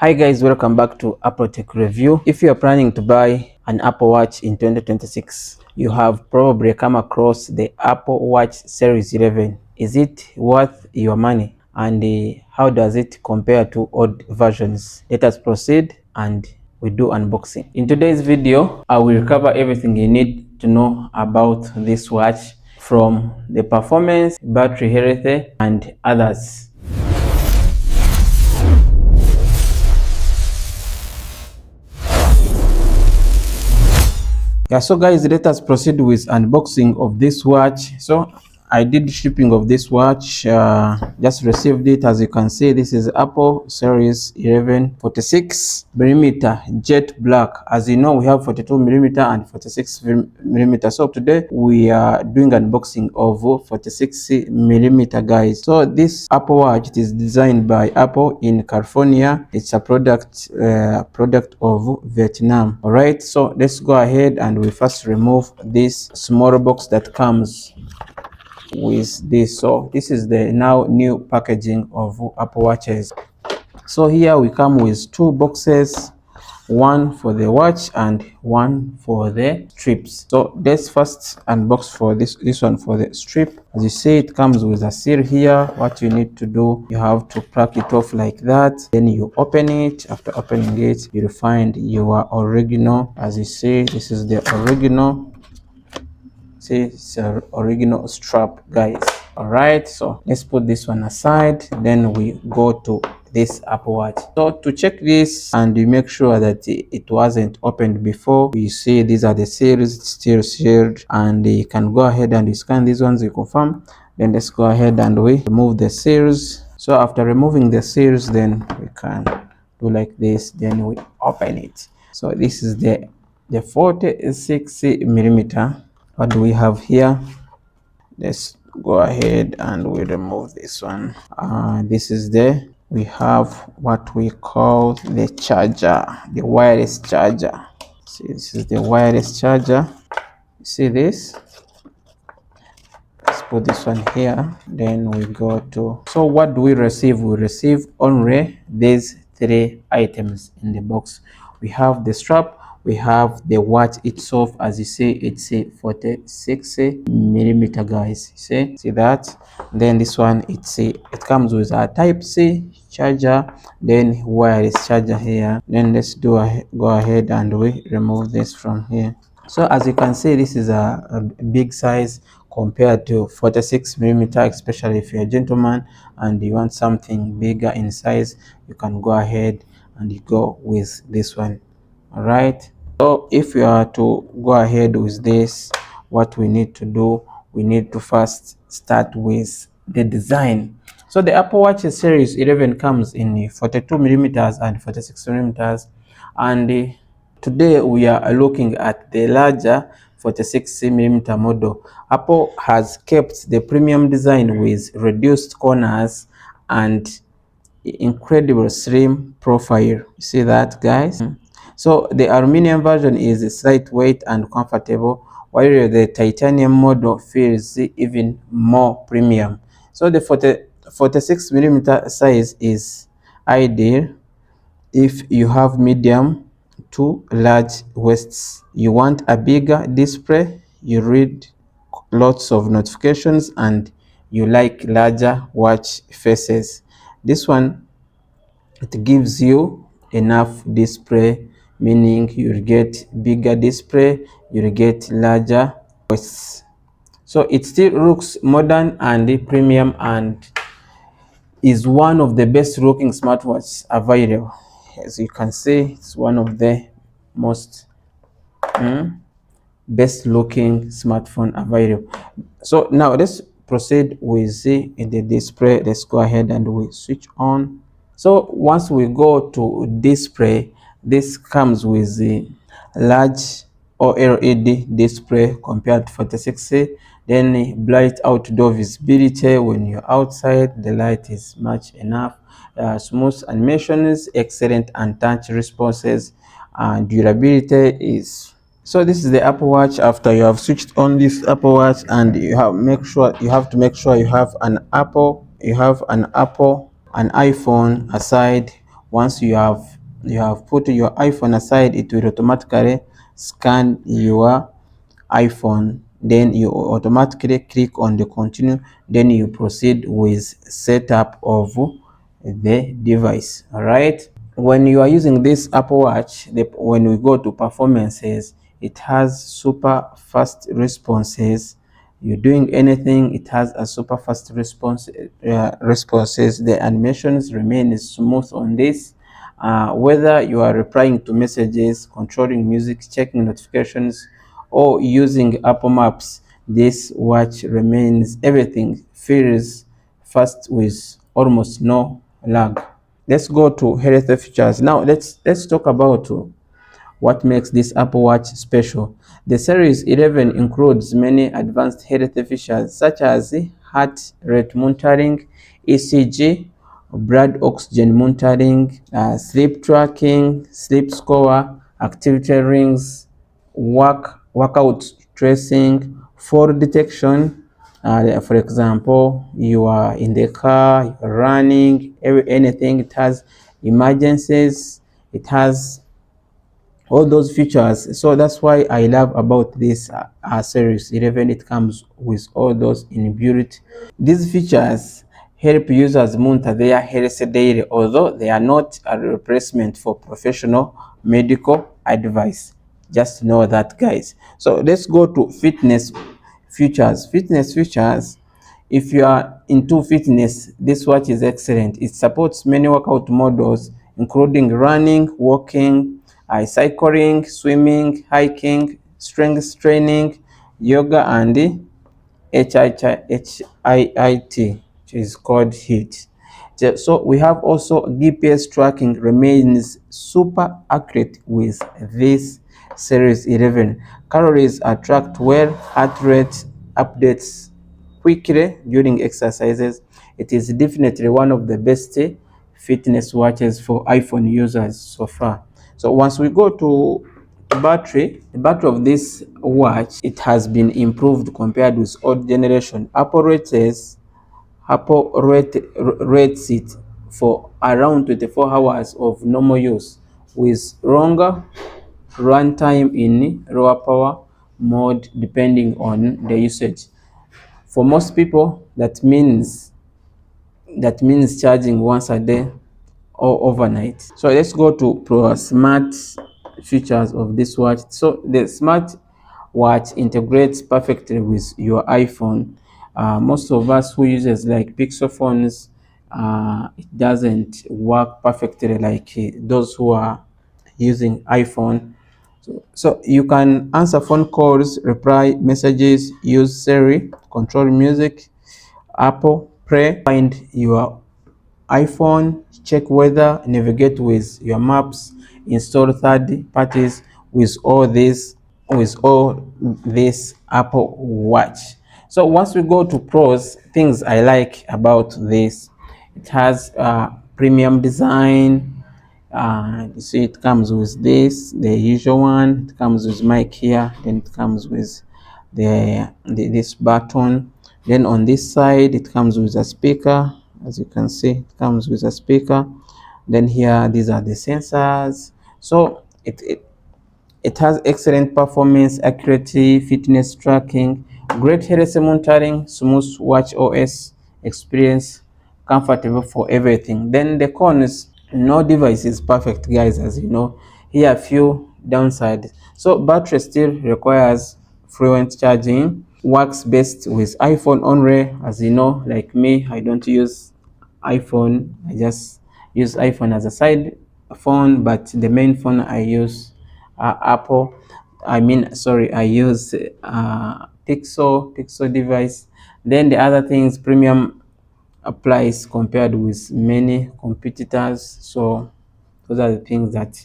Hi guys, welcome back to Apple Tech Review. If you are planning to buy an Apple Watch in 2026, you have probably come across the Apple Watch Series 11. Is it worth your money? And how does it compare to old versions? Let us proceed and we do unboxing. In today's video, I will cover everything you need to know about this watch, from the performance, battery health, and others. Yeah, so guys, let us proceed with unboxing of this watch. So I did shipping of this watch, just received it. As you can see, this is Apple Series 11 46 millimeter jet black. As you know, we have 42 millimeter and 46 millimeter. So today we are doing unboxing of 46 millimeter, guys. So this Apple Watch, it is designed by Apple in California. It's a product of Vietnam. All right, so let's go ahead and we first remove this small box that comes with this. So this is the now new packaging of Apple Watches. So here we come with two boxes, one for the watch and one for the strips. So let's first unbox for this one for the strip. As you see, it comes with a seal here. What you need to do, you have to crack it off like that, then you open it. After opening it, you'll find your original. As you see, this is the original. See, it's an original strap, guys. All right, so let's put this one aside, then we go to this Apple Watch. So to check this and you make sure that it wasn't opened before, you see these are the seals. It's still sealed, and you can go ahead and you scan these ones, you confirm. Then let's go ahead and we remove the seals. So after removing the seals, then we can do like this, then we open it. So this is the 46 millimeter. What do we have here? Let's go ahead and we remove this one. This is we have what we call the charger, the wireless charger. See, this is the wireless charger. You see this? Let's put this one here. Then we go to, so what do we receive? We receive only these three items in the box. We have the strap, we have the watch itself. As you see, it's a 46 millimeter, guys. See that? Then this one, it comes with a Type-C charger, then wireless charger here. Then let's go ahead and we remove this from here. So as you can see, this is a big size compared to 46 millimeter, especially if you're a gentleman and you want something bigger in size, you can go ahead and you go with this one. All right, so if you are to go ahead with this, what we need to do, we need to first start with the design. So the Apple Watch Series 11 comes in 42 millimeters and 46 millimeters, and today we are looking at the larger 46 millimeter model. Apple has kept the premium design with reduced corners and incredible slim profile. You see that, guys? So the aluminum version is lightweight and comfortable, while the titanium model feels even more premium. So the 46 millimeter size is ideal if you have medium to large wrists. You want a bigger display, you read lots of notifications, and you like larger watch faces. This one, it gives you enough display, meaning you'll get bigger display, you'll get larger wrists. So it still looks modern and premium, and is one of the best looking smartwatches available. As you can see, it's one of the most best looking smartphone available. So now let's proceed with the display. Let's go ahead and we switch on. So once we go to display, this comes with the large OLED display compared to 46. Then bright outdoor visibility. When you're outside, the light is much enough. Smooth animations, excellent untouched responses, and durability is. So this is the Apple Watch. After you have switched on this Apple Watch, and you have to make sure you have an iPhone aside Once you have put your iPhone aside, it will automatically scan your iPhone, then you automatically click on the continue, then you proceed with setup of the device. All right, when you are using this Apple Watch, when we go to performances, it has super fast responses. You're doing anything, it has a super fast responses. The animations remain smooth on this. Whether you are replying to messages, controlling music, checking notifications, or using Apple Maps, this watch remains, everything feels fast with almost no lag. Let's go to health features. Now let's talk about what makes this Apple Watch special. The Series 11 includes many advanced health features such as heart rate monitoring, ECG, blood oxygen monitoring, sleep tracking, sleep score, activity rings, workout tracing, fall detection. For example, you are in the car, you're running, anything. It has emergencies. It has all those features. So that's why I love about this Series 11. It comes with all those inbuilt. These features help users monitor their health daily, although they are not a replacement for professional medical advice. Just know that, guys. So let's go to fitness features. Fitness features. If you are into fitness, this watch is excellent. It supports many workout models, including running, walking, cycling, swimming, hiking, strength training, yoga, and HIIT, which is called HIIT. So we have also GPS tracking remains super accurate with this Series 11. Calories are tracked well, heart rate updates quickly during exercises. It is definitely one of the best fitness watches for iPhone users so far. So once we go to the battery of this watch, it has been improved compared with old generation. Apple rates it for around 24 hours of normal use, with longer runtime in lower power mode depending on the usage. For most people, that means charging once a day or overnight. So let's go to pro smart features of this watch. So the smart watch integrates perfectly with your iPhone. Most of us who uses like Pixel phones, it doesn't work perfectly like those who are using iPhone. So you can answer phone calls, reply messages, use Siri, control music, Apple Play, find your iPhone, check weather, navigate with your maps, install third parties with all this Apple Watch. So once we go to pros, things I like about this, it has premium design. You see, it comes with the usual one. It comes with mic here, then it comes with this button. Then on this side, it comes with a speaker. As you can see, it comes with a speaker. Then here, these are the sensors. So it has excellent performance, accuracy, fitness tracking, great health monitoring, smooth watch OS experience, comfortable for everything. Then the cons, no device is perfect, guys, as you know. Here are few downsides. So battery still requires frequent charging, works best with iPhone only, as you know. Like me, I don't use iPhone. I just use iPhone as a side phone, but the main phone I use Apple. I use Pixel device. Then the other things, premium applies compared with many competitors. So those are the things that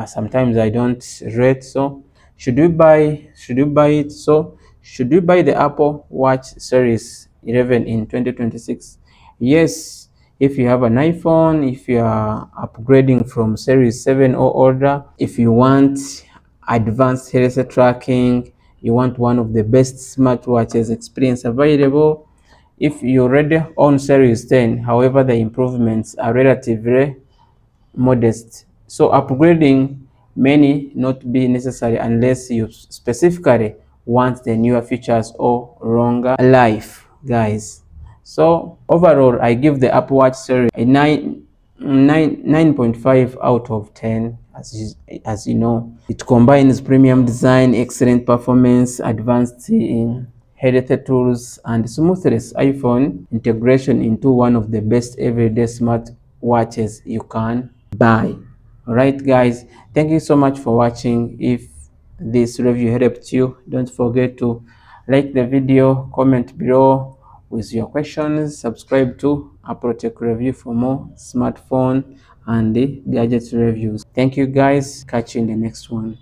sometimes I don't rate. So should we buy it? So should we buy the Apple Watch Series 11 in 2026? Yes, if you have an iPhone, if you are upgrading from Series 7 or older, if you want advanced health tracking, you want one of the best smartwatches experience available. If you already own Series 10, however, the improvements are relatively modest. So upgrading may not be necessary unless you specifically want the newer features or longer life, guys. So overall, I give the Apple Watch series a 9.5 out of 10. As you know, it combines premium design, excellent performance, advanced in health tools, and seamless iPhone integration into one of the best everyday smart watches you can buy. All right, guys, thank you so much for watching. If this review helped you, don't forget to like the video, comment below with your questions, subscribe to Apple Tech Review for more smartphone and the gadgets reviews. Thank you, guys. Catch you in the next one.